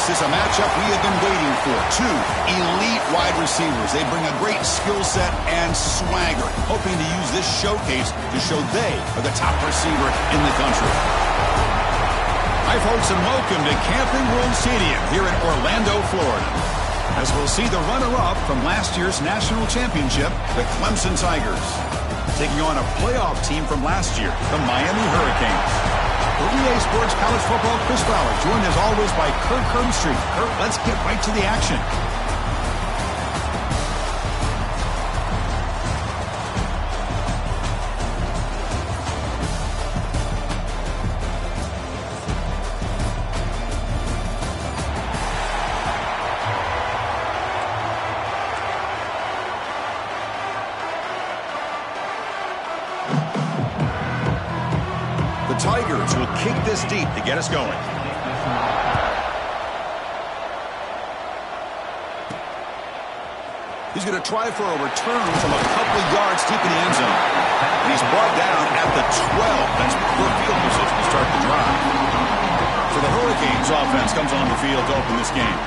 This is a matchup we have been waiting for. Two elite wide receivers. They bring a great skill set and swagger, hoping to use this showcase to show they are the top receiver in the country. Hi, folks, and welcome to Camping World Stadium here in Orlando, Florida, as we'll see the runner-up from last year's national championship, the Clemson Tigers, taking on a playoff team from last year, the Miami Hurricanes. For EA Sports College Football, Chris Fowler, joined as always by Kirk Herbstreit. Kirk, let's get right to the action. Tigers will kick this deep to get us going. He's going to try for a return from a couple yards deep in the end zone. And he's brought down at the 12. That's poor field position to start the drive. So the Hurricanes offense comes on the field to open this game.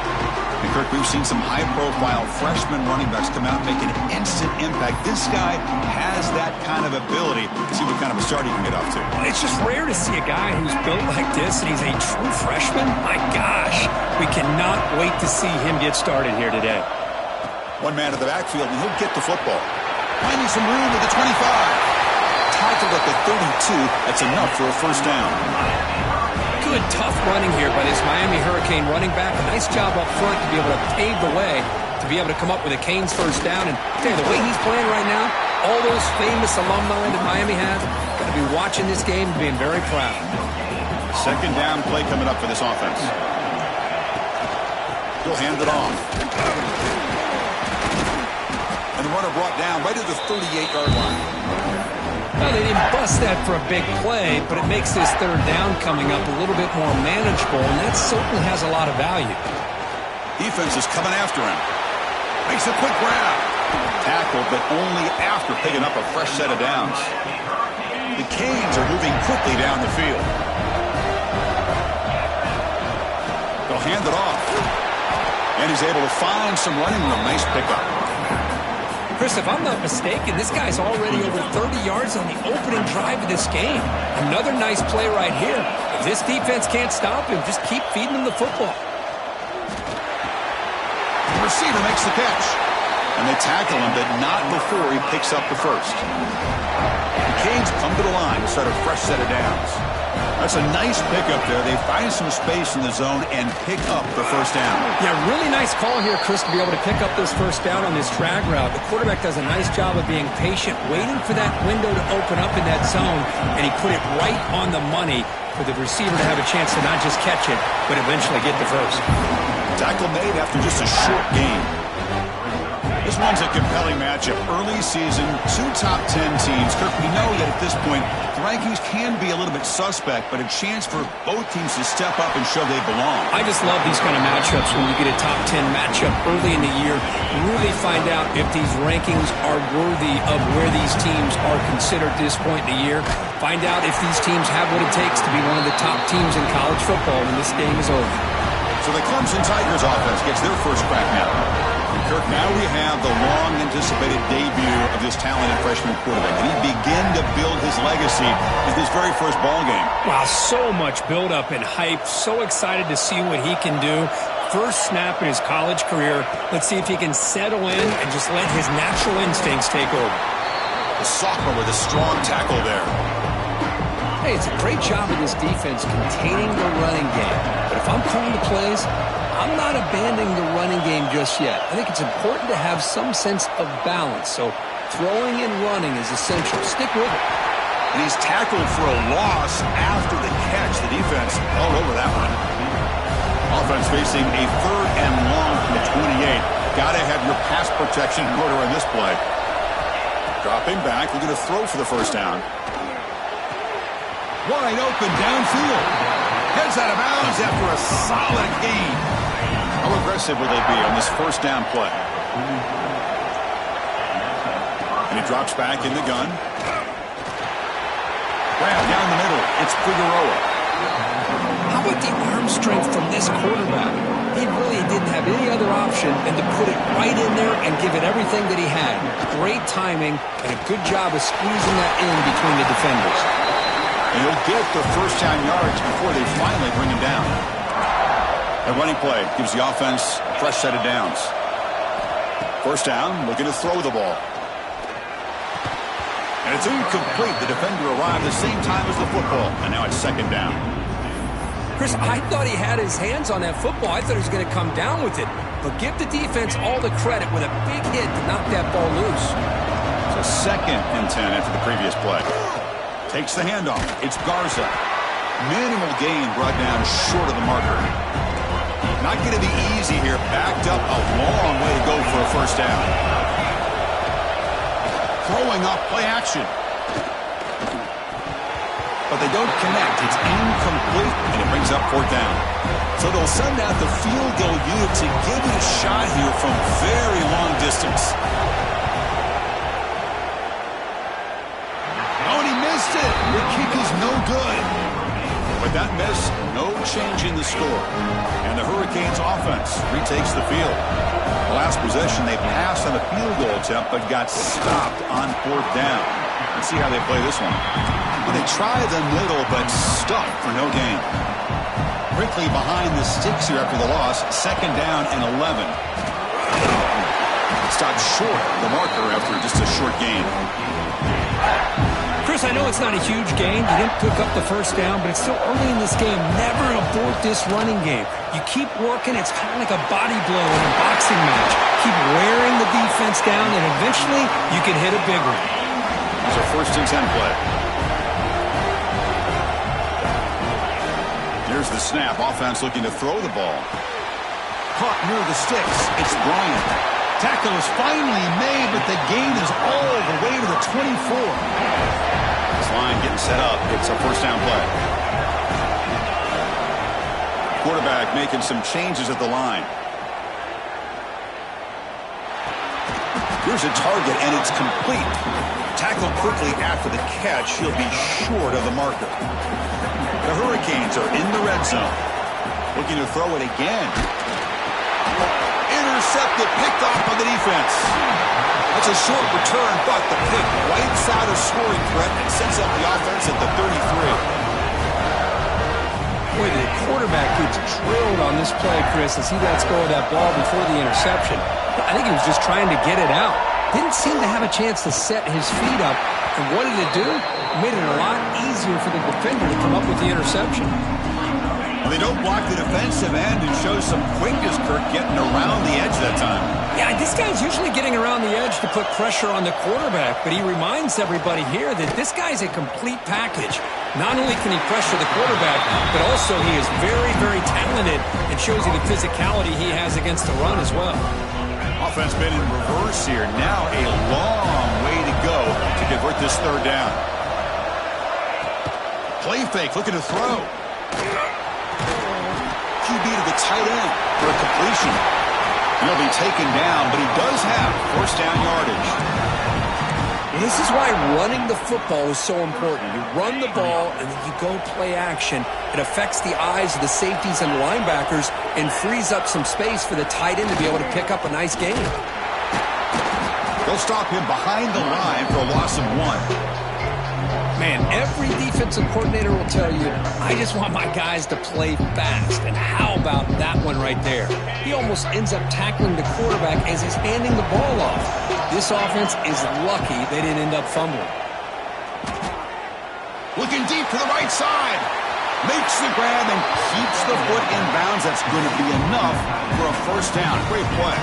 And Kirk, we've seen some high-profile freshman running backs come out and make an instant impact. This guy has that kind of ability. See what kind of a start he can get off to. It's just rare to see a guy who's built like this, and he's a true freshman. My gosh, we cannot wait to see him get started here today. One man at the backfield, and he'll get the football. Finding some room at the 25. Tackled at the 32. That's enough for a first down. Good, tough running here by this Miami Hurricane running back. A nice job up front to be able to pave the way to be able to come up with a Canes first down. And the way he's playing right now, all those famous alumni that Miami has, got to be watching this game and being very proud. Second down play coming up for this offense. He'll hand it off. And the runner brought down right at the 38-yard line. Well, they didn't bust that for a big play, but it makes this third down coming up a little bit more manageable, and that certainly has a lot of value. Defense is coming after him. Makes a quick grab. Tackled, but only after picking up a fresh set of downs. The Canes are moving quickly down the field. They'll hand it off. And he's able to find some running room. Nice pickup. Chris, if I'm not mistaken, this guy's already over 30 yards on the opening drive of this game. Another nice play right here. If this defense can't stop him, just keep feeding him the football. The receiver makes the catch. And they tackle him, but not before he picks up the first. The Canes come to the line to start a fresh set of downs. That's a nice pickup there. They find some space in the zone and pick up the first down. Yeah, really nice call here, Chris, to be able to pick up this first down on this drag route. The quarterback does a nice job of being patient, waiting for that window to open up in that zone, and he put it right on the money for the receiver to have a chance to not just catch it, but eventually get the first. Tackle made after just a short game. This one's a compelling matchup. Early season, two top 10 teams. Kirk, we know that at this point, the rankings can be a little bit suspect, but a chance for both teams to step up and show they belong. I just love these kind of matchups when you get a top 10 matchup early in the year. Really find out if these rankings are worthy of where these teams are considered at this point in the year. Find out if these teams have what it takes to be one of the top teams in college football when this game is over. So the Clemson Tigers offense gets their first crack now. And Kirk, now we have the long-anticipated debut of this talented freshman quarterback. And he began to build his legacy in his very first ball game. Wow, so much build-up and hype. So excited to see what he can do. First snap in his college career. Let's see if he can settle in and just let his natural instincts take over. The sophomore with a strong tackle there. Hey, it's a great job of this defense containing the running game. But if I'm calling the plays, I'm not abandoning the running game just yet. I think it's important to have some sense of balance. So throwing and running is essential. Stick with it. And he's tackled for a loss after the catch. The defense held over that one. Offense facing a third and long from the 28. Got to have your pass protection in order in this play. Dropping back, looking to throw for the first down. Wide open downfield. Heads out of bounds after a solid gain. How aggressive will they be on this first down play? And he drops back in the gun. Grab down the middle. It's Figueroa. How about the arm strength from this quarterback? He really didn't have any other option than to put it right in there and give it everything that he had. Great timing and a good job of squeezing that in between the defenders. And he'll get the first down yards before they finally bring him down. A running play gives the offense a fresh set of downs. First down, looking to throw the ball. And it's incomplete. The defender arrived the same time as the football. And now it's second down. Chris, I thought he had his hands on that football. I thought he was going to come down with it. But give the defense all the credit with a big hit to knock that ball loose. So 2nd and 10 after the previous play. Takes the handoff. It's Garza. Minimal gain brought down short of the marker. Not going to be easy here. Backed up a long way to go for a first down. Throwing up play action. But they don't connect. It's incomplete, and it brings up 4th down. So they'll send out the field goal unit to give it a shot here from very long distance. Oh, and he missed it. The kick is no good. With that miss, no change in the score. And the Hurricanes offense retakes the field. The last possession, they passed on a field goal attempt, but got stopped on 4th down. Let's see how they play this one. Well, they try the middle, but stuck for no gain. Quickly behind the sticks here after the loss. 2nd down and 11. Stopped short of the marker after just a short gain. Chris, I know it's not a huge gain. You didn't pick up the first down, but it's still early in this game. Never abort this running game. You keep working. It's kind of like a body blow in a boxing match. Keep wearing the defense down, and eventually you can hit a big one. It's a 1st and 10 play. Here's the snap. Offense looking to throw the ball. Caught near the sticks. It's Bryant. Tackle is finally made, but the gain is all the way to the 24. This line getting set up. It's a first down play. Quarterback making some changes at the line. Here's a target, and it's complete. Tackled quickly after the catch. He'll be short of the marker. The Hurricanes are in the red zone. Looking to throw it again. Intercepted, picked off by the defense. That's a short return, but the pick wipes out a scoring threat and sets up the offense at the 33. Boy, the quarterback gets drilled on this play, Chris, as he lets go of that ball before the interception. I think he was just trying to get it out. Didn't seem to have a chance to set his feet up. And what did it do? It made it a lot easier for the defender to come up with the interception. Well, they don't block the defensive end and show some quickness, Kirk, getting around the edge that time. Yeah, this guy's usually getting around the edge to put pressure on the quarterback, but he reminds everybody here that this guy's a complete package. Not only can he pressure the quarterback, but also he is very, very talented and shows you the physicality he has against the run as well. Offense been in reverse here. Now a long way to go to convert this 3rd down. Play fake, looking to throw. QB to the tight end for a completion. He'll be taken down, but he does have first down yardage. This is why running the football is so important. You run the ball, and then you go play action. It affects the eyes of the safeties and linebackers and frees up some space for the tight end to be able to pick up a nice gain. They'll stop him behind the line for a loss of 1. Man, every defensive coordinator will tell you, I just want my guys to play fast. And how about that one right there? He almost ends up tackling the quarterback as he's handing the ball off. This offense is lucky they didn't end up fumbling. Looking deep to the right side. Makes the grab and keeps the foot in bounds. That's going to be enough for a first down. Great play.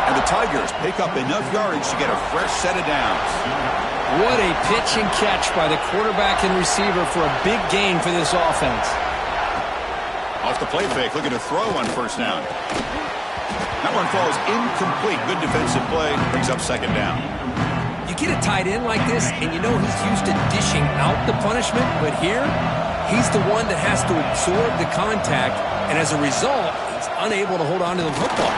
And the Tigers pick up enough yardage to get a fresh set of downs. What a pitch and catch by the quarterback and receiver for a big gain for this offense. Off the play fake, looking to throw on first down. That one falls incomplete. Good defensive play, brings up 2nd down. You get a tight end like this, and you know he's used to dishing out the punishment, but here, he's the one that has to absorb the contact, and as a result, he's unable to hold on to the football.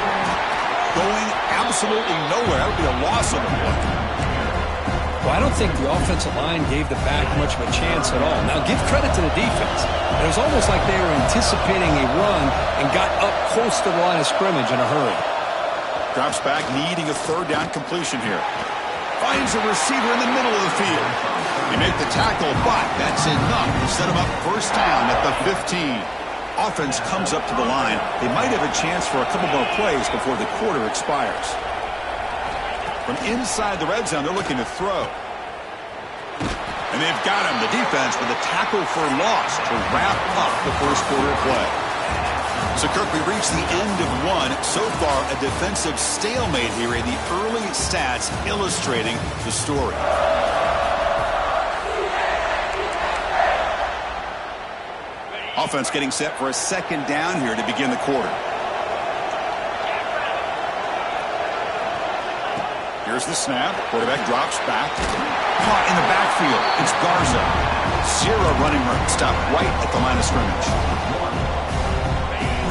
Going absolutely nowhere. That would be a loss of the play. Well, I don't think the offensive line gave the back much of a chance at all. Now, give credit to the defense. It was almost like they were anticipating a run and got up close to the line of scrimmage in a hurry. Drops back, needing a third down completion here. Finds a receiver in the middle of the field. They make the tackle, but that's enough to set him up first down at the 15. Offense comes up to the line. They might have a chance for a couple more plays before the quarter expires. From inside the red zone, they're looking to throw. And they've got him, the defense, with a tackle for loss to wrap up the first quarter of play. So, Kirk, we reached the end of one. So far, a defensive stalemate here in the early stats illustrating the story. Offense getting set for a second down here to begin the quarter. Here's the snap. Quarterback drops back. Caught in the backfield. It's Garza. Zero running room. Stopped right at the line of scrimmage.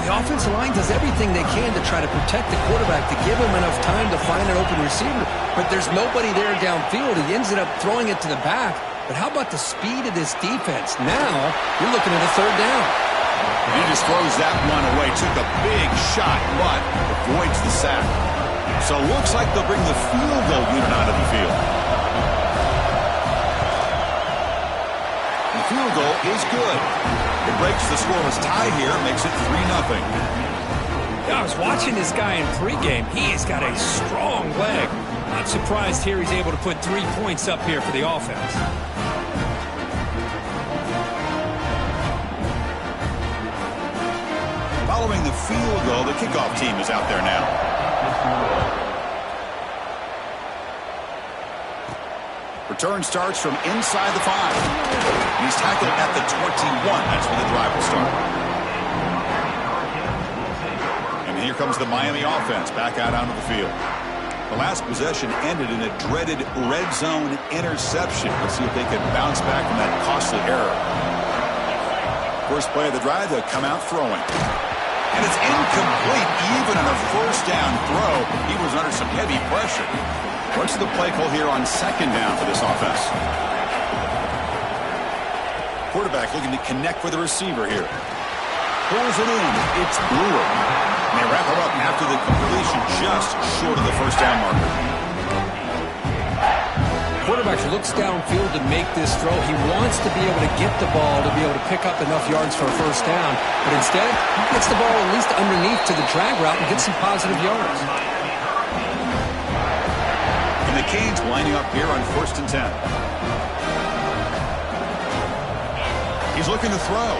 The offensive line does everything they can to try to protect the quarterback, to give him enough time to find an open receiver. But there's nobody there downfield. He ends up throwing it to the back. But how about the speed of this defense? Now, you're looking at a third down. He just throws that one away. Took a big shot, but avoids the sack. So it looks like they'll bring the field goal unit out of the field. The field goal is good. It breaks the scoreless tie here, makes it 3-0. Yeah, I was watching this guy in pregame. He has got a strong leg. Not surprised here he's able to put 3 points up here for the offense. Following the field goal, the kickoff team is out there now. Return starts from inside the 5. He's tackled at the 21. That's where the drive will start. And here comes the Miami offense back out onto the field. The last possession ended in a dreaded red zone interception. Let's see if they can bounce back from that costly error. First play of the drive, they'll come out throwing. And it's incomplete. Even on a first down throw, he was under some heavy pressure. What's the play call here on second down for this offense? Quarterback looking to connect with the receiver here. Pulls it in. It's Brewer. And they wrap it up after the completion just short of the first down marker. Quarterback looks downfield to make this throw. He wants to be able to get the ball to be able to pick up enough yards for a first down. But instead, he gets the ball at least underneath to the drag route and gets some positive yards. And the Canes lining up here on 1st and 10. He's looking to throw.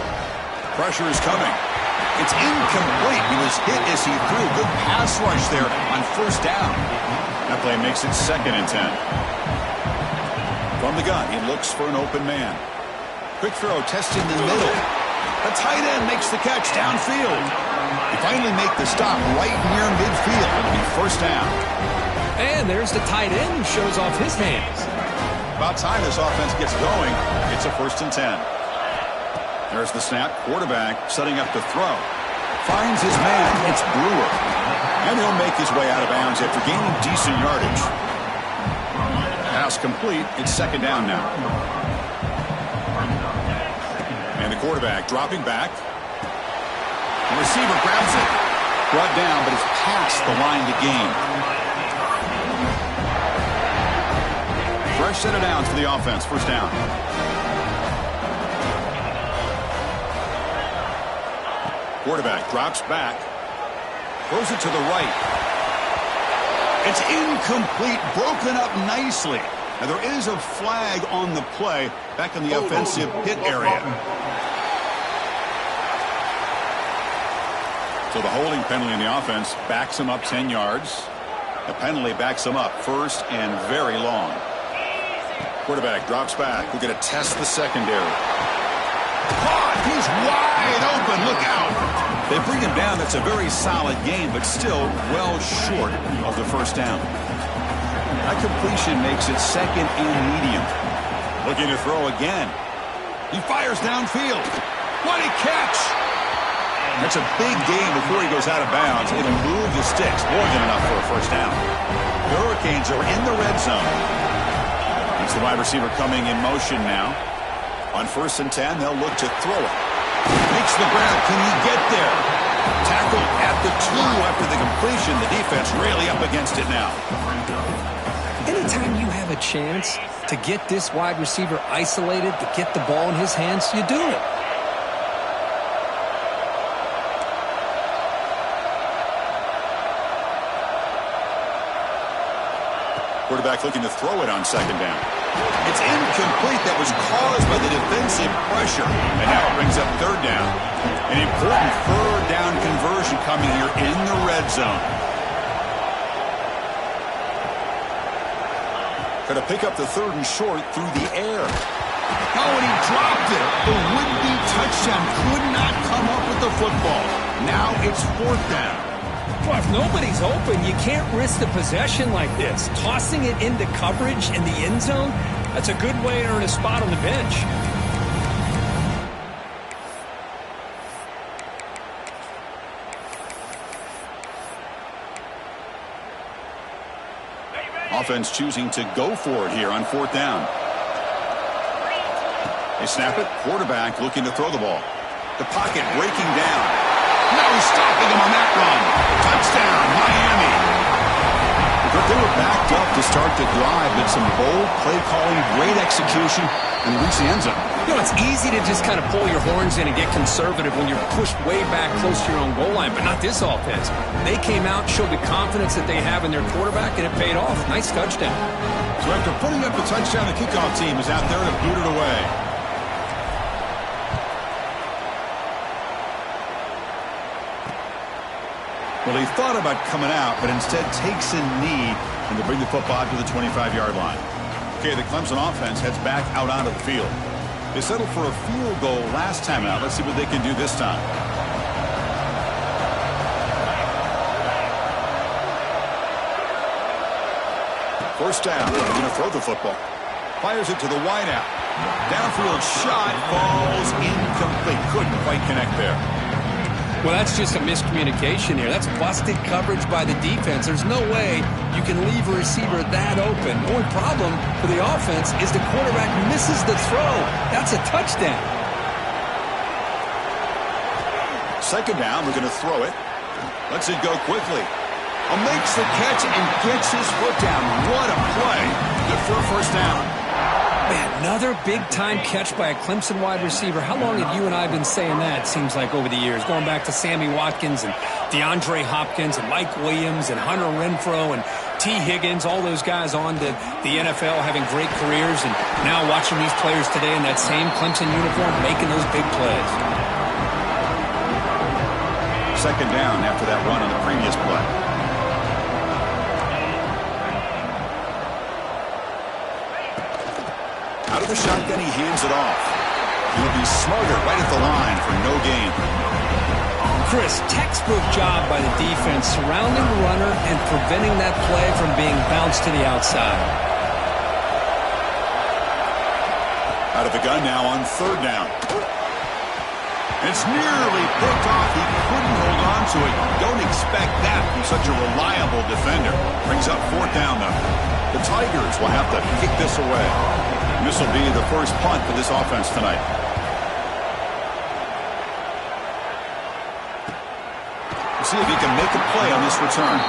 Pressure is coming. It's incomplete. He was hit as he threw. Good pass rush there on first down. That play makes it 2nd and 10. From the gun, he looks for an open man. Quick throw, testing the middle. The tight end makes the catch downfield. They finally make the stop right near midfield. It'll be first down. And there's the tight end who shows off his hands. About time this offense gets going. It's a 1st and 10. There's the snap. Quarterback setting up to throw. Finds his man. It's Brewer. And he'll make his way out of bounds after gaining decent yardage. Pass complete. It's 2nd down now. And the quarterback dropping back. The receiver grabs it. Brought down, but it's past the line to gain. Fresh set of downs for the offense. First down. Quarterback drops back. Throws it to the right. It's incomplete. Broken up nicely. Now there is a flag on the play back in the offensive hit area. So the holding penalty in the offense backs him up 10 yards. The penalty backs him up 1st and very long. Quarterback drops back. We're going to test the secondary. Caught! He's wide open. Look out! They bring him down. That's a very solid game, but still well short of the first down. That completion makes it 2nd and medium. Looking to throw again. He fires downfield. What a catch! That's a big gain before he goes out of bounds. It'll move the sticks. More than enough for a first down. The Hurricanes are in the red zone. It's the wide receiver coming in motion now. On 1st and 10, they'll look to throw it. Makes the grab. Can he get there? Tackle at the 2 after the completion. The defense really up against it now. Anytime you have a chance to get this wide receiver isolated, to get the ball in his hands, you do it. Quarterback looking to throw it on 2nd down. It's incomplete. That was caused by the defensive pressure. And now it brings up 3rd down. An important 3rd down conversion coming here in the red zone. Going to pick up the 3rd and short through the air. Oh, and he dropped it. The would-be touchdown could not come up with the football. Now it's 4th down. Well, if nobody's open, you can't risk the possession like this. Tossing it into coverage in the end zone, that's a good way to earn a spot on the bench. Offense choosing to go for it here on 4th down. They snap it. Quarterback looking to throw the ball. The pocket breaking down. No stopping him on that run. Touchdown, Miami. They were backed up to start the drive, but some bold play calling, great execution, and they reached the end zone. You know, it's easy to just kind of pull your horns in and get conservative when you're pushed way back close to your own goal line, but not this offense. They came out, showed the confidence that they have in their quarterback, and it paid off. Nice touchdown. So after putting up the touchdown, the kickoff team is out there to boot it away. Well, he thought about coming out, but instead takes a knee and to bring the football to the 25-yard line. Okay, the Clemson offense heads back out onto the field. They settled for a field goal last time out. Let's see what they can do this time. First down. They're going to throw the football. Fires it to the wideout. Downfield shot falls incomplete. Couldn't quite connect there. Well, that's just a miscommunication here. That's busted coverage by the defense. There's no way you can leave a receiver that open. The only problem for the offense is the quarterback misses the throw. That's a touchdown. 2nd down, we're going to throw it. Lets it go quickly. Makes the catch and gets his foot down. What a play. Good for a 1st down. Man, another big-time catch by a Clemson wide receiver. How long have you and I been saying that, seems like, over the years? Going back to Sammy Watkins and DeAndre Hopkins and Mike Williams and Hunter Renfrow and T. Higgins, all those guys on to the NFL having great careers, and now watching these players today in that same Clemson uniform making those big plays. 2nd down after that run on the previous play. Out of the shotgun, he hands it off. He'll be smarter right at the line for no gain. Chris, textbook job by the defense surrounding the runner and preventing that play from being bounced to the outside. Out of the gun now on 3rd down. It's nearly picked off. He couldn't hold on to it. Don't expect that from such a reliable defender. Brings up 4th down, though. The Tigers will have to kick this away. This will be the first punt for this offense tonight. Let's see if he can make a play on this return.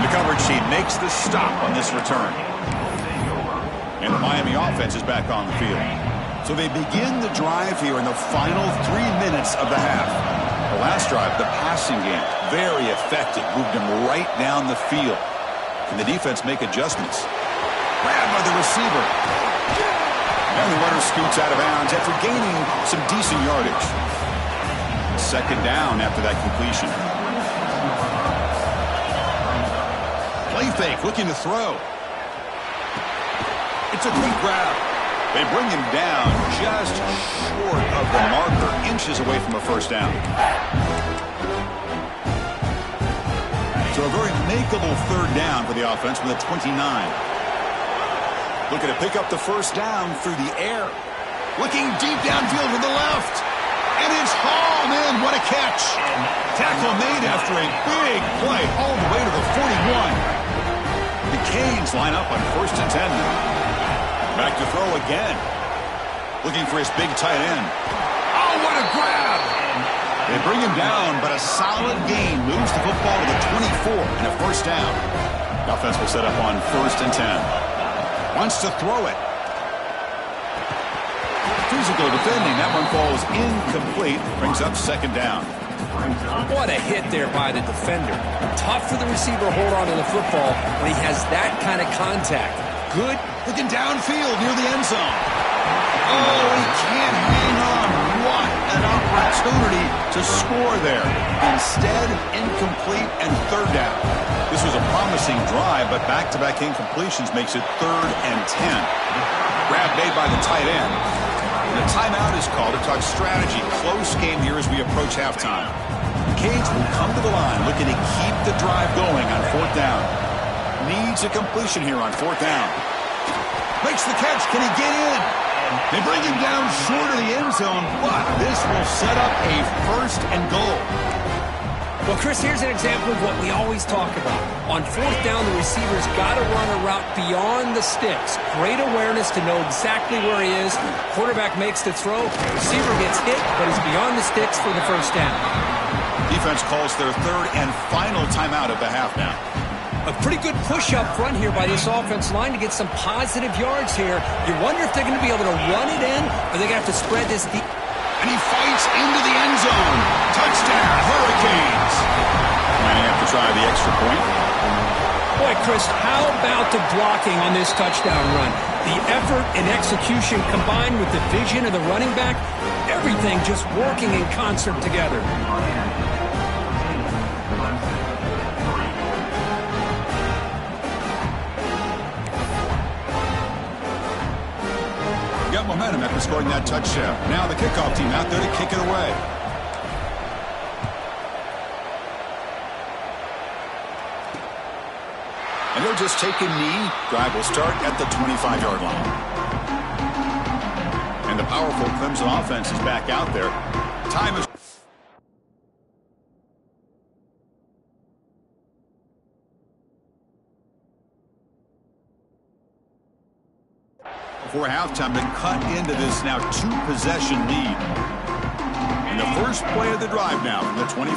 The coverage team makes the stop on this return. And the Miami offense is back on the field. So they begin the drive here in the final 3 minutes of the half. The last drive, the passing game, very effective. Moved him right down the field. Can the defense make adjustments? Grabbed by the receiver. And the runner scoots out of bounds after gaining some decent yardage. 2nd down after that completion. Play fake, looking to throw. It's a quick grab. They bring him down just short of the marker, inches away from a 1st down. So a very makeable 3rd down for the offense with a 29. Looking to pick up the 1st down through the air. Looking deep downfield to the left. And it's hauled in. What a catch. Tackle made after a big play all the way to the 41. The Canes line up on 1st and 10 now. Back to throw again. Looking for his big tight end. Oh, what a grab! They bring him down, but a solid gain moves the football to the 24 and a first down. The offense will set up on 1st and 10. Wants to throw it. Physical defending. That one falls incomplete. Brings up 2nd down. What a hit there by the defender. Tough for the receiver to hold on to the football when he has that kind of contact. Good. Looking downfield near the end zone. Oh, he can't hang on. What an opportunity to score there. Instead, incomplete and 3rd down. This was a promising drive, but back-to-back incompletions makes it 3rd and 10. Grab made by the tight end. And a timeout is called to talk strategy. Close game here as we approach halftime. Canes will come to the line looking to keep the drive going on 4th down. Needs a completion here on 4th down. Makes the catch. Can he get in? They bring him down short of the end zone, but this will set up a 1st and goal. Well, Chris, here's an example of what we always talk about. On 4th down, the receiver's got to run a route beyond the sticks. Great awareness to know exactly where he is. Quarterback makes the throw. Receiver gets hit, but he's beyond the sticks for the 1st down. Defense calls their 3rd and final timeout of the half now. A pretty good push up front here by this offense line to get some positive yards here. You wonder if they're going to be able to run it in, or they're going to have to spread this deep. And he fights into the end zone. Touchdown, Hurricanes. Might have to try the extra point. Boy, Chris, how about the blocking on this touchdown run? The effort and execution combined with the vision of the running back, everything just working in concert together. Got momentum after scoring that touchdown. Now the kickoff team out there to kick it away. And they'll just take a knee. Drive will start at the 25-yard line. And the powerful Clemson offense is back out there. Time is... Before halftime, to cut into this now 2-possession lead. And the first play of the drive now from the 25.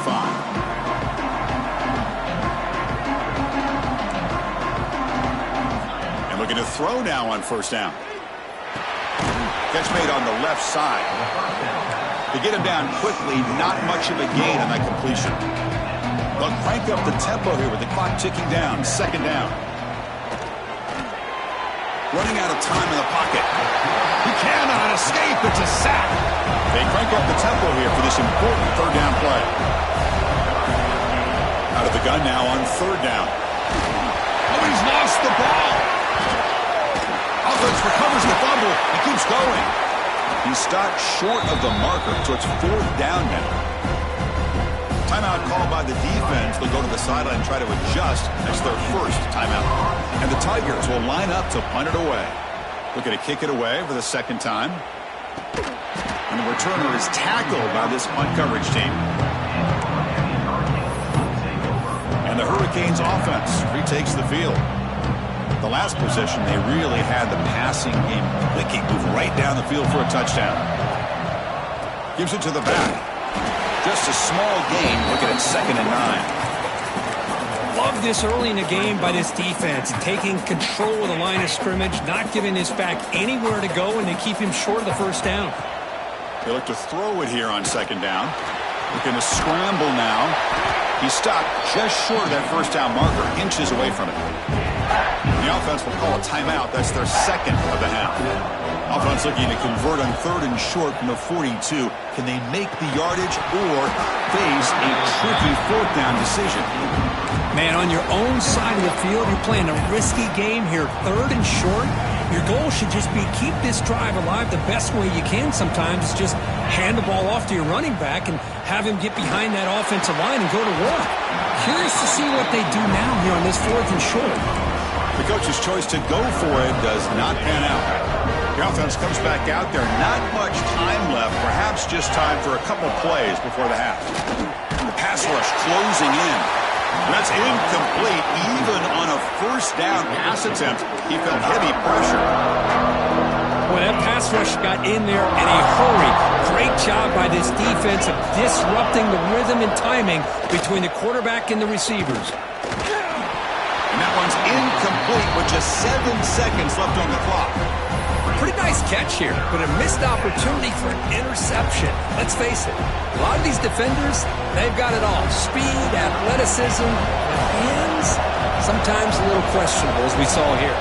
And looking to throw now on 1st down. Catch made on the left side. To get him down quickly, not much of a gain on that completion. They'll crank up the tempo here with the clock ticking down. 2nd down. Running out of time in the pocket. He cannot escape. It's a sack. They crank up the tempo here for this important 3rd down play. Out of the gun now on 3rd down. Oh, he's lost the ball. Offense recovers the fumble and keeps going. He's stopped short of the marker, so it's 4th down now. Timeout called by the defense. They'll go to the sideline and try to adjust. That's their 1st timeout. And the Tigers will line up to punt it away. Looking to kick it away for the 2nd time. And the returner is tackled by this punt coverage team. And the Hurricanes offense retakes the field. The last possession, they really had the passing game clicking. Move right down the field for a touchdown. Gives it to the back. Just a small gain. Looking at 2nd and 9. Love this early in the game by this defense. Taking control of the line of scrimmage, not giving this back anywhere to go, and they keep him short of the 1st down. They look to throw it here on 2nd down. Looking to scramble now. He stopped just short of that 1st down marker, inches away from it. The offense will call a timeout. That's their 2nd of the half. Offense looking to convert on 3rd and short from the 42. Can they make the yardage or face a tricky 4th down decision? Man, on your own side of the field, you're playing a risky game here. 3rd and short. Your goal should just be keep this drive alive the best way you can sometimes. Just hand the ball off to your running back and have him get behind that offensive line and go to work. Curious to see what they do now here on this 4th and short. The coach's choice to go for it does not pan out. The offense comes back out there. Not much time left. Perhaps just time for a couple plays before the half. The pass rush closing in. That's incomplete. Even on a 1st first down pass attempt, he felt heavy pressure. Well, that pass rush got in there in a hurry. Great job by this defense of disrupting the rhythm and timing between the quarterback and the receivers. And that one's incomplete with just 7 seconds left on the clock. Pretty nice catch here, but a missed opportunity for an interception. Let's face it, a lot of these defenders, they've got it all. Speed, athleticism, but hands, sometimes a little questionable, as we saw here.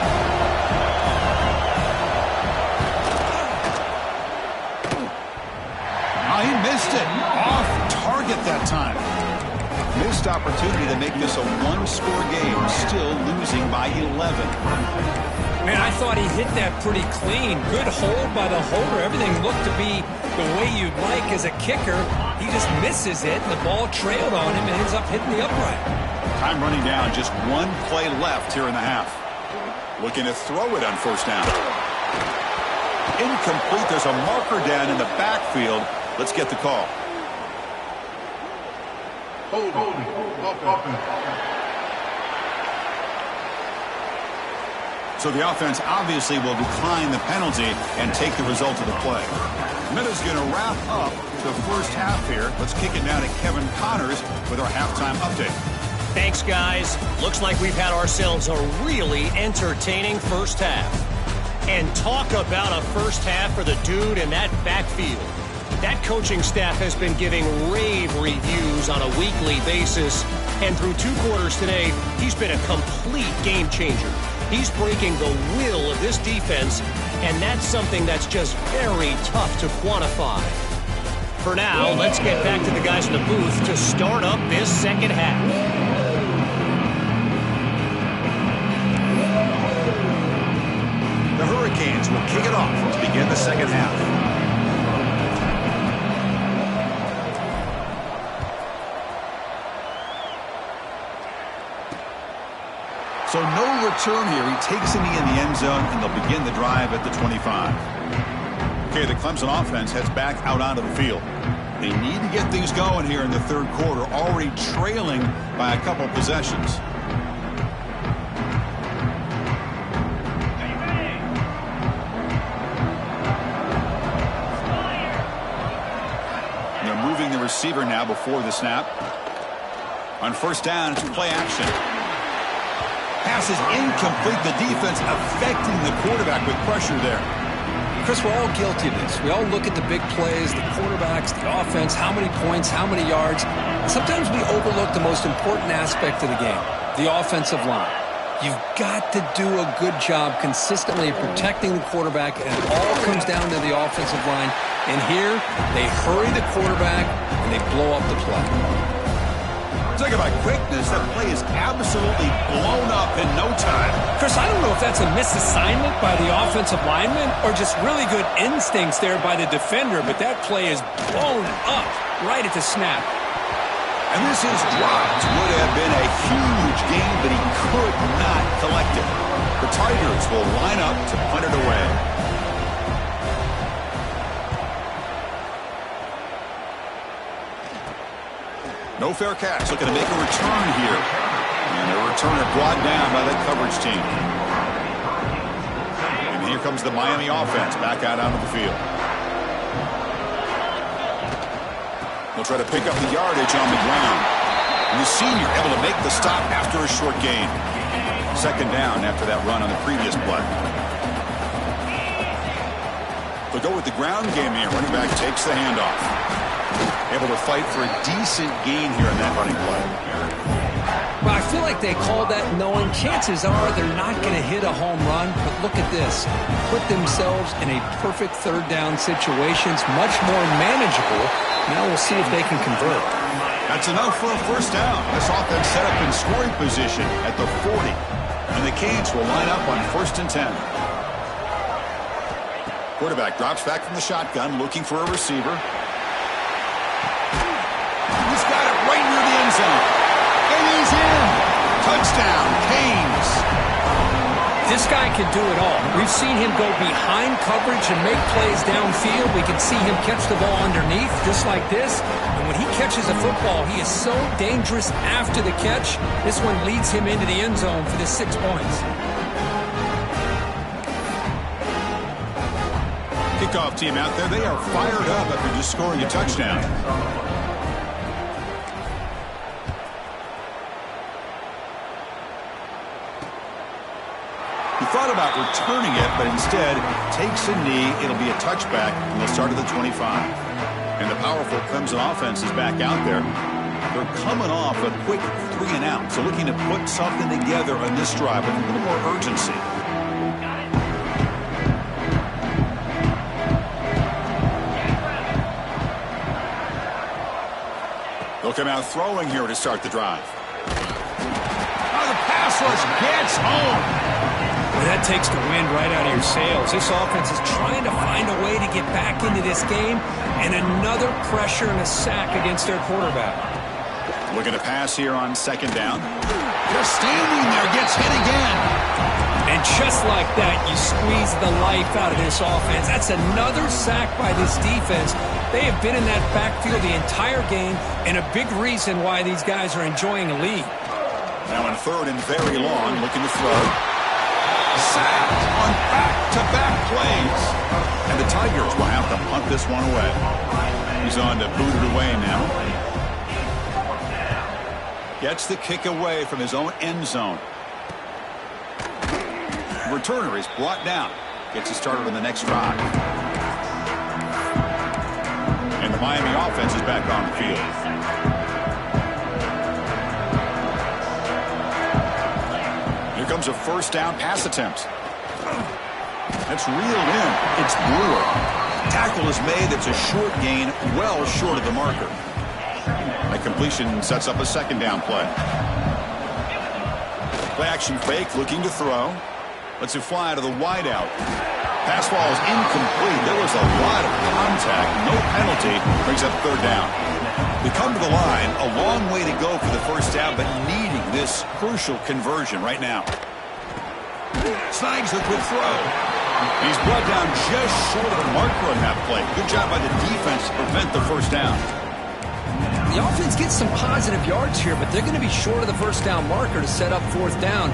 He missed it. Off target that time. Missed opportunity to make this a one-score game. Still losing by 11. Man, I thought he hit that pretty clean. Good hold by the holder. Everything looked to be the way you'd like as a kicker. He just misses it, and the ball trailed on him and ends up hitting the upright. Time running down. Just one play left here in the half. Looking to throw it on first down. Incomplete. There's a marker down in the backfield. Let's get the call. So the offense obviously will decline the penalty and take the result of the play. Minuta's going to wrap up the first half here. Let's kick it down to Kevin Connors with our halftime update. Thanks, guys. Looks like we've had ourselves a really entertaining first half. And talk about a first half for the dude in that backfield. That coaching staff has been giving rave reviews on a weekly basis. And through 2 quarters today, he's been a complete game changer. He's breaking the will of this defense, and that's something that's just very tough to quantify. For now, let's get back to the guys in the booth to start up this second half. The Hurricanes will kick it off to begin the second half. So no return here. He takes it in the end zone, and they'll begin the drive at the 25. Okay, the Clemson offense heads back out onto the field. They need to get things going here in the third quarter, already trailing by a couple possessions. They're moving the receiver now before the snap. On first down, it's play action. Pass is incomplete. The defense affecting the quarterback with pressure there. Chris, we're all guilty of this. We all look at the big plays, the quarterbacks, the offense, how many points, how many yards. Sometimes we overlook the most important aspect of the game, the offensive line. You've got to do a good job consistently protecting the quarterback, and it all comes down to the offensive line. And here, they hurry the quarterback, and they blow up the play. Talking about quickness, that play is absolutely blown up in no time. Chris, I don't know if that's a misassignment by the offensive lineman or just really good instincts there by the defender, but that play is blown up right at the snap. And this is dropped. Would have been a huge game, but he could not collect it. The Tigers will line up to punt it away. No fair catch. Looking to make a return here. And the returner brought down by that coverage team. And here comes the Miami offense back out onto the field. They'll try to pick up the yardage on the ground. And the senior able to make the stop after a short gain. Second down after that run on the previous play. They'll go with the ground game here. Running back takes the handoff. Able to fight for a decent gain here in that running play. Well, I feel like they called that knowing chances are they're not going to hit a home run, but look at this. Put themselves in a perfect third down situation. It's much more manageable. Now we'll see if they can convert. That's enough for a first down. This offense set up in scoring position at the 40. And the Canes will line up on 1st and 10. Quarterback drops back from the shotgun, looking for a receiver. He's got it right near the end zone. And he's in. Touchdown, Canes. This guy can do it all. We've seen him go behind coverage and make plays downfield. We can see him catch the ball underneath just like this. And when he catches a football, he is so dangerous after the catch. This one leads him into the end zone for the 6 points. Kickoff team out there, they are fired up after just scoring a touchdown. He thought about returning it, but instead takes a knee. It'll be a touchback, and they'll start at the 25. And the powerful Clemson offense is back out there. They're coming off a quick 3-and-out, so looking to put something together on this drive with a little more urgency. They'll come out throwing here to start the drive. Oh, the pass rush gets home. Well, that takes the wind right out of your sails. This offense is trying to find a way to get back into this game, and another pressure and a sack against their quarterback. Looking to pass here on second down. Just standing there, gets hit again. And just like that, you squeeze the life out of this offense. That's another sack by this defense. They have been in that backfield the entire game, and a big reason why these guys are enjoying a lead. Now in third and very long, looking to throw. Sacked on back-to-back plays. And the Tigers will have to punt this one away. He's on to boot it away now. Gets the kick away from his own end zone. The returner is brought down. Gets it started on the next drive. And the Miami offense is back on the field. Here comes a first down pass attempt. That's reeled in. It's Brewer. Tackle is made. It's a short gain, well short of the marker. That completion sets up a second down play. Play action fake, looking to throw. Lets it fly to the wideout. Pass ball is incomplete. There was a lot of contact. No penalty. Brings up third down. We come to the line. A long way to go for the first down, but needing this crucial conversion right now. Snags a quick throw. He's brought down just short of the marker on that play. Good job by the defense to prevent the first down. The offense gets some positive yards here, but they're going to be short of the first down marker to set up fourth down.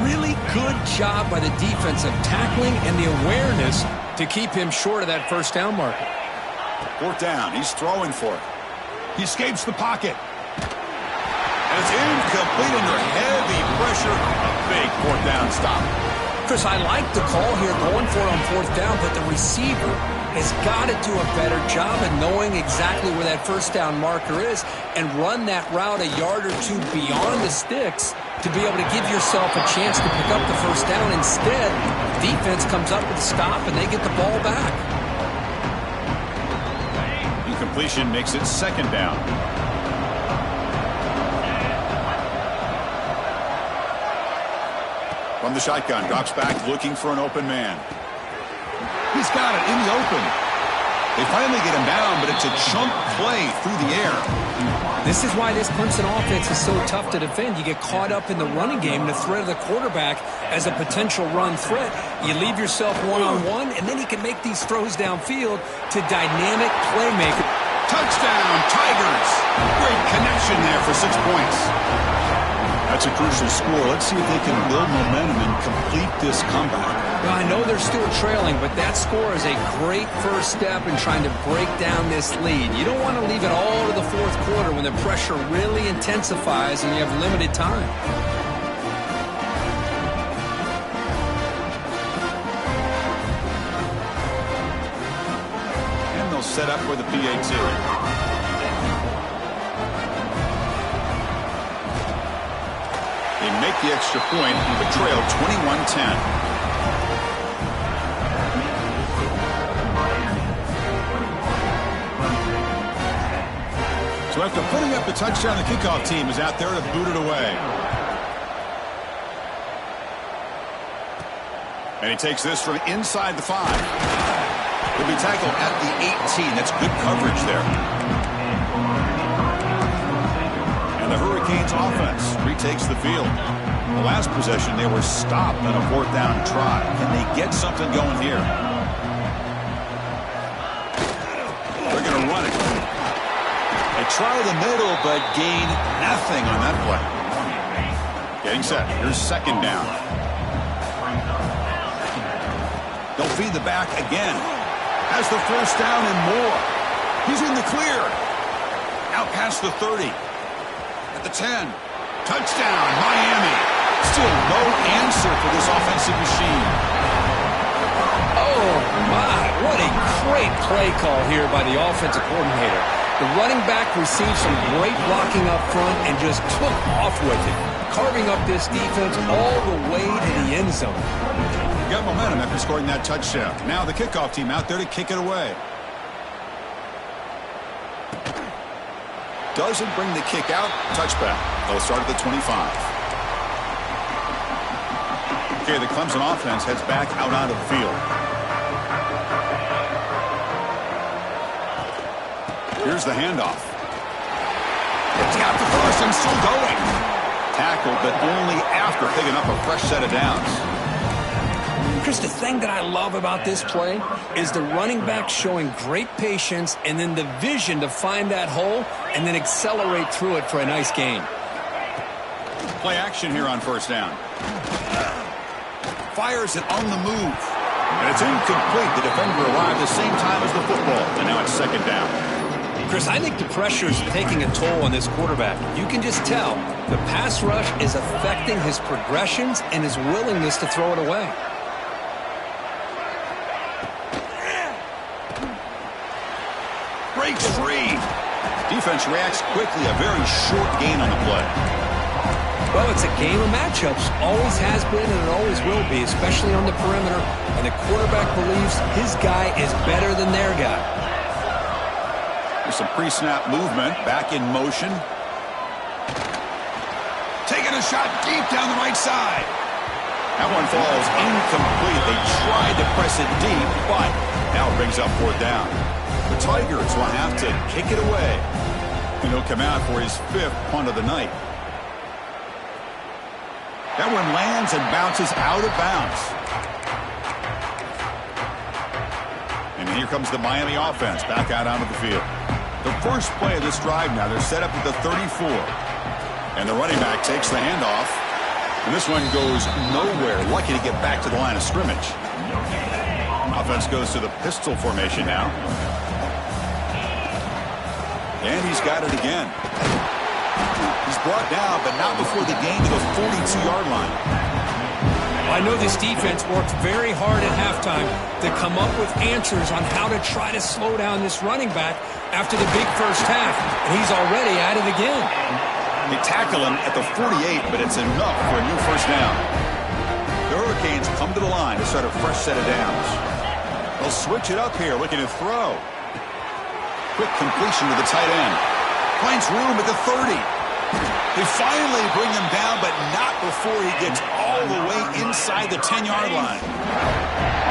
Really good job by the defense of tackling and the awareness to keep him short of that first down marker. Fourth down. He's throwing for it. He escapes the pocket. And it's incomplete under heavy pressure. A big fourth down stop. Chris, I like the call here going for it on fourth down, but the receiver has got to do a better job of knowing exactly where that first down marker is and run that route a yard or two beyond the sticks to be able to give yourself a chance to pick up the first down. Instead, defense comes up with a stop and they get the ball back. Incompletion makes it second down. From the shotgun, drops back looking for an open man. He's got it in the open. They finally get him down, but it's a chunk play through the air. This is why this Clemson offense is so tough to defend. You get caught up in the running game, the threat of the quarterback as a potential run threat. You leave yourself one-on-one, and then he can make these throws downfield to dynamic playmaker. Touchdown, Tigers! Great connection there for 6 points. That's a crucial score. Let's see if they can build momentum and complete this comeback. Well, I know they're still trailing, but that score is a great first step in trying to break down this lead. You don't want to leave it all to the fourth quarter when the pressure really intensifies and you have limited time. And they'll set up for the PAT. They make the extra point with a trail 21-10. So after putting up the touchdown, the kickoff team is out there to boot it away. And he takes this from inside the 5. He'll be tackled at the 18. That's good coverage there. And The Hurricanes offense retakes the field. The last possession, they were stopped on a 4th down try. Can they get something going here? They're going to run it. They try the middle, but gain nothing on that play. Getting set. Here's 2nd down. They'll feed the back again. Has the 1st down and more. He's in the clear. Out past the 30. At the 10. Touchdown, Miami. Still no answer for this offensive machine. Oh, my. What a great play call here by the offensive coordinator. The running back received some great blocking up front and just took off with it, carving up this defense all the way to the end zone. Got momentum after scoring that touchdown. Now the kickoff team out there to kick it away. Doesn't bring the kick out. Touchback. They'll start at the 25. Okay, the Clemson offense heads back out onto the field. Here's the handoff. It's got the first and still going. Tackled, but only after picking up a fresh set of downs. Chris, the thing that I love about this play is the running back showing great patience and then the vision to find that hole and then accelerate through it for a nice gain. Play action here on 1st down. Fires it on the move. And it's incomplete. The defender arrived the same time as the football. And now it's 2nd down. Chris, I think the pressure is taking a toll on this quarterback. You can just tell the pass rush is affecting his progressions and his willingness to throw it away. Breaks free. Defense reacts quickly. A very short gain on the play. Well, it's a game of matchups. Always has been and it always will be, especially on the perimeter. And the quarterback believes his guy is better than their guy. There's some pre-snap movement. Back in motion. Taking a shot deep down the right side. That one falls incomplete. They tried to press it deep, but now it brings up 4th down. The Tigers will have to kick it away. And he'll come out for his 5th punt of the night. That one lands and bounces out of bounds. And here comes the Miami offense back out onto the field. The first play of this drive now, they're set up at the 34. And the running back takes the handoff. And this one goes nowhere. Lucky to get back to the line of scrimmage. Offense goes to the pistol formation now. And he's got it again. He's brought down, but not before the gain to the 42-yard line. I know this defense worked very hard at halftime to come up with answers on how to try to slow down this running back after the big first half. And he's already at it again. They tackle him at the 48, but it's enough for a new 1st down. The Hurricanes come to the line to start a fresh set of downs. They'll switch it up here, looking to throw. Quick completion to the tight end. Finds room at the 30. They finally bring him down, but not before he gets all the way inside the 10-yard line.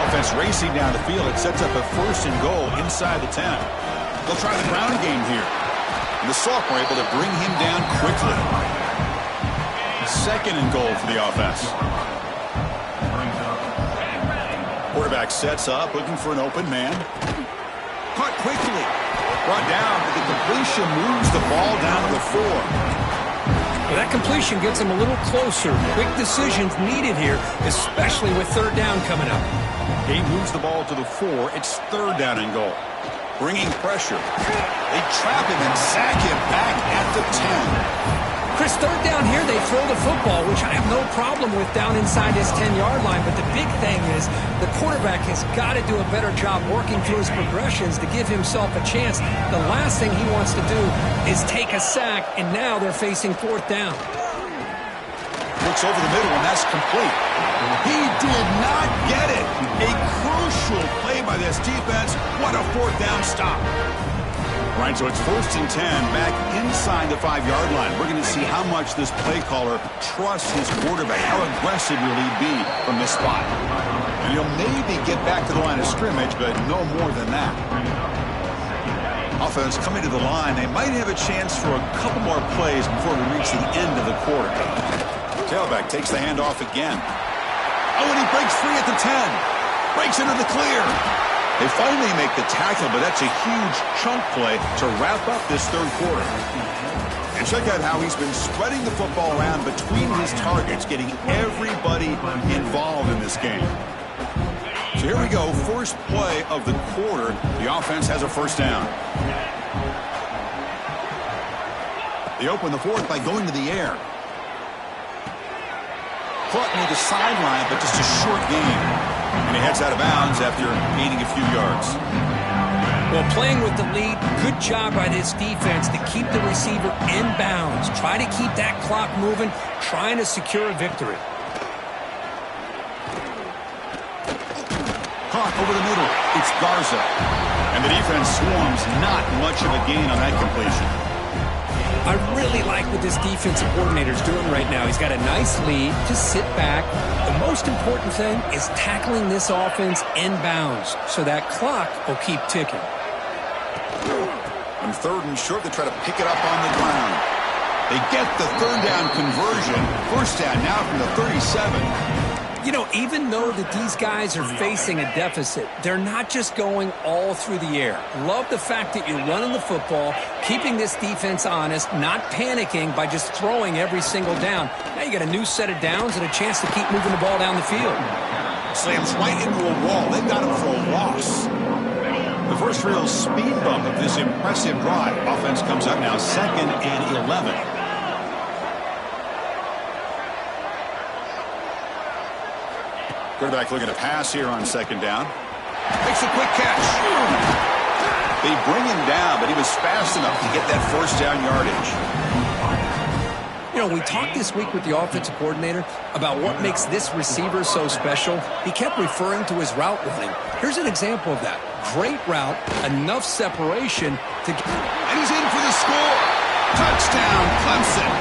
Offense racing down the field. It sets up a 1st and goal inside the 10. They'll try the ground game here. And the sophomore able to bring him down quickly. 2nd and goal for the offense. Quarterback sets up, looking for an open man. Caught quickly. Brought down, but the completion moves the ball down to the 4. Well, that completion gets him a little closer. Quick decisions needed here, especially with 3rd down coming up. He moves the ball to the 4. It's 3rd down and goal. Bringing pressure. They trap him and sack him back at the 10. Chris, 3rd down here, they throw the football, which I have no problem with down inside his 10-yard line. But the big thing is the quarterback has got to do a better job working through his progressions to give himself a chance. The last thing he wants to do is take a sack, and now they're facing 4th down. Looks over the middle, and that's complete. He did not get it. A crucial play by this defense. What a 4th down stop. All right, so it's 1st and 10 back inside the 5-yard line. We're going to see how much this play caller trusts his quarterback. How aggressive will he be from this spot? And he'll maybe get back to the line of scrimmage, but no more than that. Offense coming to the line. They might have a chance for a couple more plays before we reach the end of the quarter. Tailback takes the handoff again. Oh, and he breaks free at the 10. Breaks into the clear. They finally make the tackle, but that's a huge chunk play to wrap up this third quarter. And check out how he's been spreading the football around between his targets, getting everybody involved in this game. So here we go, first play of the quarter. The offense has a first down. They open the fourth by going to the air. Caught near the sideline, but just a short gain. And he heads out of bounds after gaining a few yards. Well, playing with the lead, good job by this defense to keep the receiver in bounds. Try to keep that clock moving, trying to secure a victory. Caught over the middle. It's Garza. And the defense swarms. Not much of a gain on that completion. I really like what this defensive coordinator is doing right now. He's got a nice lead. Just sit back. The most important thing is tackling this offense in bounds so that clock will keep ticking. On third and short, they try to pick it up on the ground. They get the third down conversion. First down now from the 37. You know, even though that these guys are facing a deficit, they're not just going all through the air. Love the fact that you're running the football, keeping this defense honest, not panicking by just throwing every single down. Now you got a new set of downs and a chance to keep moving the ball down the field. Slams right into a wall. They've got him for a loss. The first real speed bump of this impressive drive. Offense comes up now 2nd and 11. Quarterback looking to pass here on 2nd down. Makes a quick catch. They bring him down, but he was fast enough to get that first down yardage. You know, we talked this week with the offensive coordinator about what makes this receiver so special. He kept referring to his route running. Here's an example of that. Great route, enough separation to get... And he's in for the score. Touchdown, Clemson.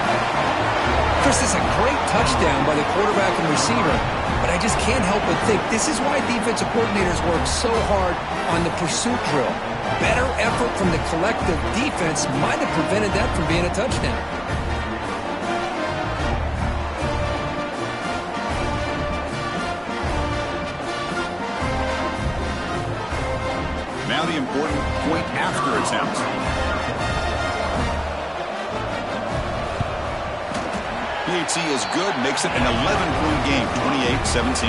Chris, this is a great touchdown by the quarterback and receiver, but I just can't help but think this is why defensive coordinators work so hard on the pursuit drill. Better effort from the collective defense might have prevented that from being a touchdown. Now the important point after attempt. PAT is good, makes it an 11-point game, 28-17.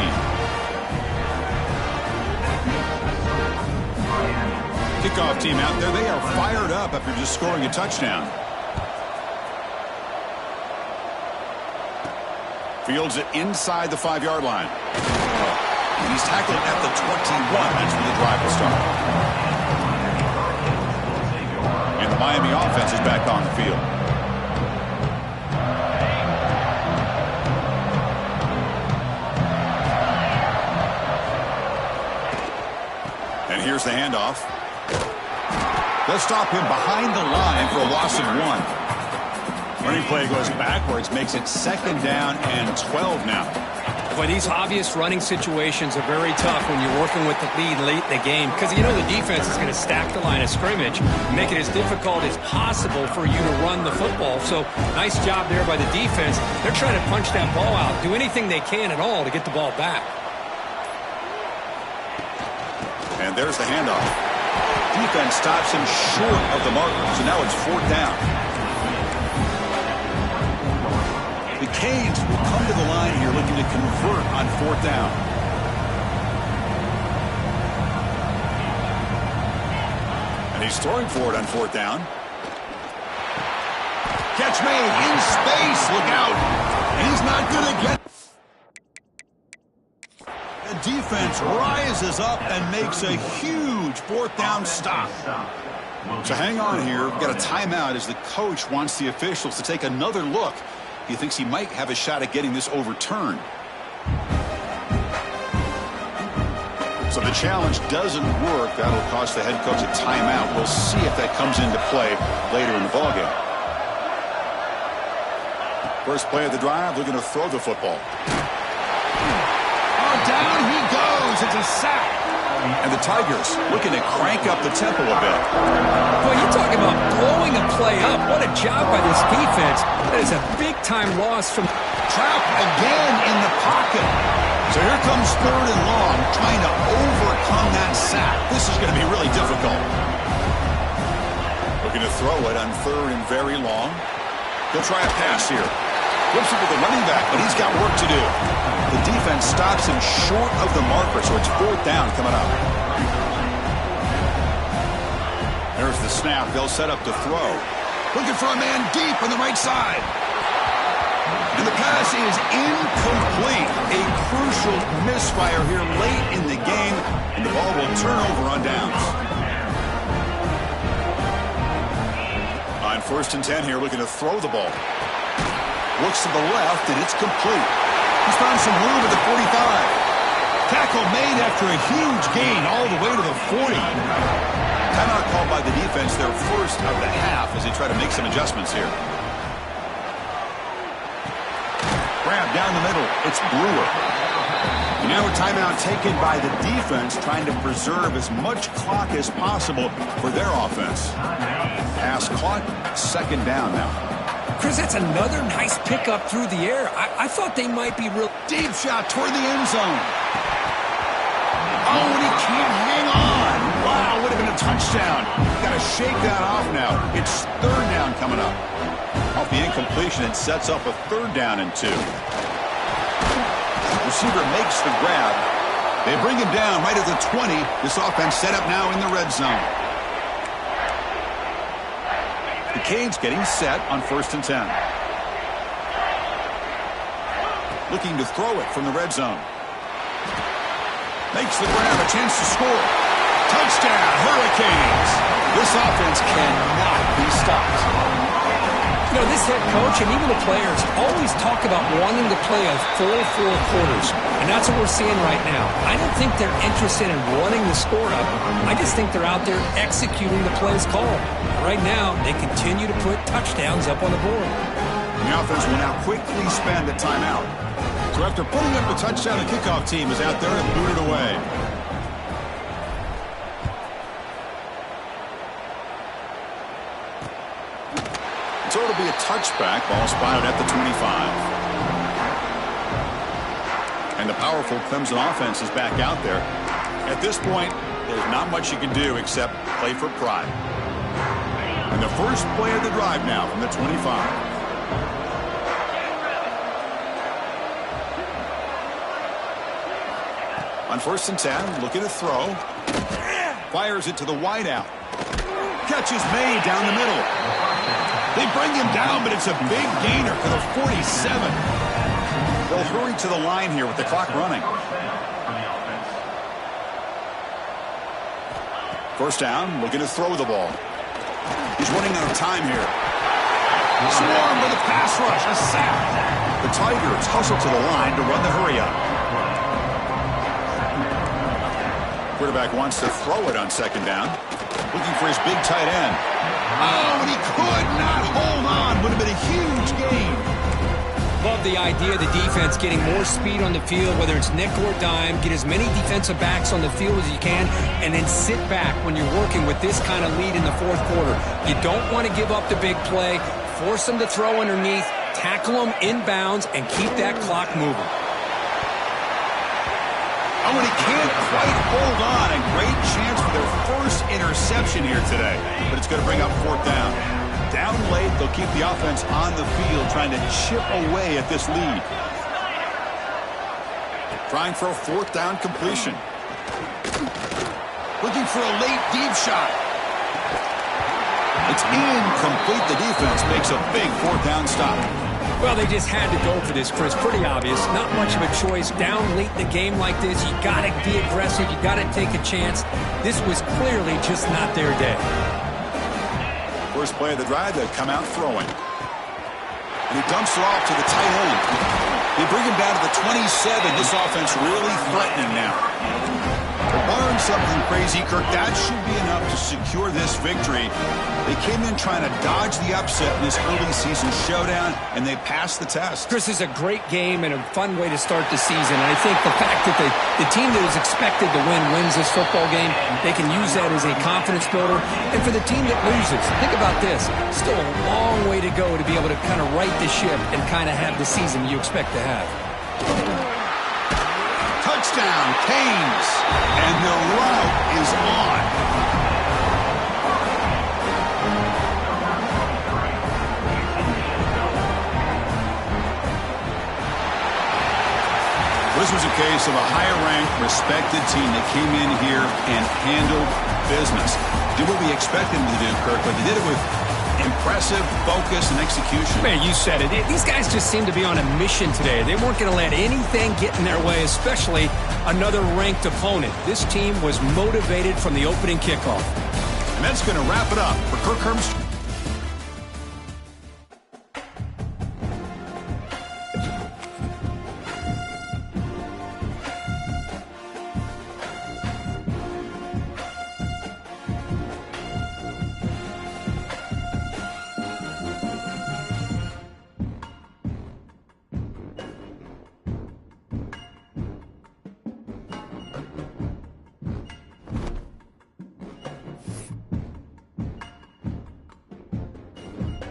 Kickoff team out there, they are fired up after just scoring a touchdown. Fields it inside the 5-yard line. He's tackled at the 21. That's where the drive will start. And the Miami offense is back on the field. And here's the handoff. They'll stop him behind the line for a loss of 1. Running play goes backwards, makes it 2nd down and 12 now. Boy, these obvious running situations are very tough when you're working with the lead late in the game because you know the defense is going to stack the line of scrimmage, make it as difficult as possible for you to run the football. So nice job there by the defense. They're trying to punch that ball out, do anything they can at all to get the ball back. And there's the handoff. Defense stops him short of the marker, so now it's 4th down. The Canes will come to the line here looking to convert on 4th down. And he's throwing for it on 4th down. Catch made in space. Look out. And he's not going to get... The defense rises up and makes a huge 4th down stop. So hang on here. We've got a timeout as the coach wants the officials to take another look. He thinks he might have a shot at getting this overturned. So the challenge doesn't work. That'll cost the head coach a timeout. We'll see if that comes into play later in the ballgame. First play of the drive, looking to throw the football. Oh, down he goes. It's a sack. And the Tigers looking to crank up the tempo a bit. Well, you're talking about blowing a play up. What a job by this defense. That is a big-time loss from... Trapped again in the pocket. So here comes 3rd and long, trying to overcome that sack. This is going to be really difficult. Looking to throw it on 3rd and very long. He'll try a pass here. Flips it to the running back, but he's got work to do. The defense stops him short of the marker, so it's 4th down coming up. There's the snap. They'll set up to throw. Looking for a man deep on the right side. And the pass is incomplete. A crucial misfire here late in the game, and the ball will turn over on downs. On 1st and 10 here, looking to throw the ball. Looks to the left, and it's complete. He's found some room at the 45. Tackle made after a huge gain all the way to the 40. Timeout called by the defense, their first of the half, as they try to make some adjustments here. Grab down the middle. It's Brewer. And now a timeout taken by the defense, trying to preserve as much clock as possible for their offense. Pass caught. 2nd down now. Chris, that's another nice pickup through the air. I thought they might be real... Deep shot toward the end zone. Oh, and he can't hang on. Wow, would have been a touchdown. Got to shake that off now. It's 3rd down coming up. Off the incompletion, it sets up a 3rd down and 2. Receiver makes the grab. They bring him down right at the 20. This offense set up now in the red zone. The Canes getting set on 1st and 10. Looking to throw it from the red zone. Makes the grab, a chance to score. Touchdown, Hurricanes. This offense cannot be stopped. You know, this head coach and even the players always talk about wanting to play a full 4 quarters. And that's what we're seeing right now. I don't think they're interested in running the score up. I just think they're out there executing the plays called. Right now, they continue to put touchdowns up on the board. The offense will now quickly spend a timeout. So after putting up a touchdown, the kickoff team is out there and booted away. So it'll be a touchback. Ball spotted at the 25. And the powerful Clemson offense is back out there. At this point, there's not much you can do except play for pride. And the first play of the drive now from the 25. On 1st and 10, looking to throw. Fires it to the wideout. Catch is made down the middle. They bring him down, but it's a big gainer for the 47. They'll hurry to the line here with the clock running. 1st down, looking to throw the ball. He's running out of time here. Swarm with a pass rush, a sack. The Tigers hustle to the line to run the hurry up. Quarterback wants to throw it on 2nd down. Looking for his big tight end. Oh, and he could not hold on. Would have been a huge gain. Love the idea of the defense getting more speed on the field, whether it's nickel or dime. Get as many defensive backs on the field as you can, and then sit back when you're working with this kind of lead in the 4th quarter. You don't want to give up the big play. Force them to throw underneath, tackle them inbounds, and keep that clock moving. Oh, and he can't quite hold on. A great chance for their first interception here today. But it's going to bring up 4th down. Down late, they'll keep the offense on the field, trying to chip away at this lead. Trying for a 4th down completion. Looking for a late deep shot. It's incomplete. The defense makes a big 4th down stop. Well, they just had to go for this, Chris. Pretty obvious. Not much of a choice. Down late in the game like this, you got to be aggressive. You got to take a chance. This was clearly just not their day. First play of the drive, they come out throwing. And he dumps it off to the tight end. They bring him down to the 27. This offense really threatening now. Barring something crazy, Kirk, that should be enough to secure this victory. They came in trying to dodge the upset in this early season showdown, and they passed the test. Chris, is a great game and a fun way to start the season. And I think the fact that the team that was expected to win wins this football game, they can use that as a confidence builder. And for the team that loses, think about this. Still a long way to go to be able to kind of right the ship and kind of have the season you expect to have. Touchdown, Canes, and the route is on. This was a case of a higher-ranked, respected team that came in here and handled business. Did what we expected them to do, Kirk, but they did it with impressive focus and execution. Man, you said it. These guys just seem to be on a mission today. They weren't going to let anything get in their way, especially another ranked opponent. This team was motivated from the opening kickoff. And that's going to wrap it up for Kirk Herbstreit.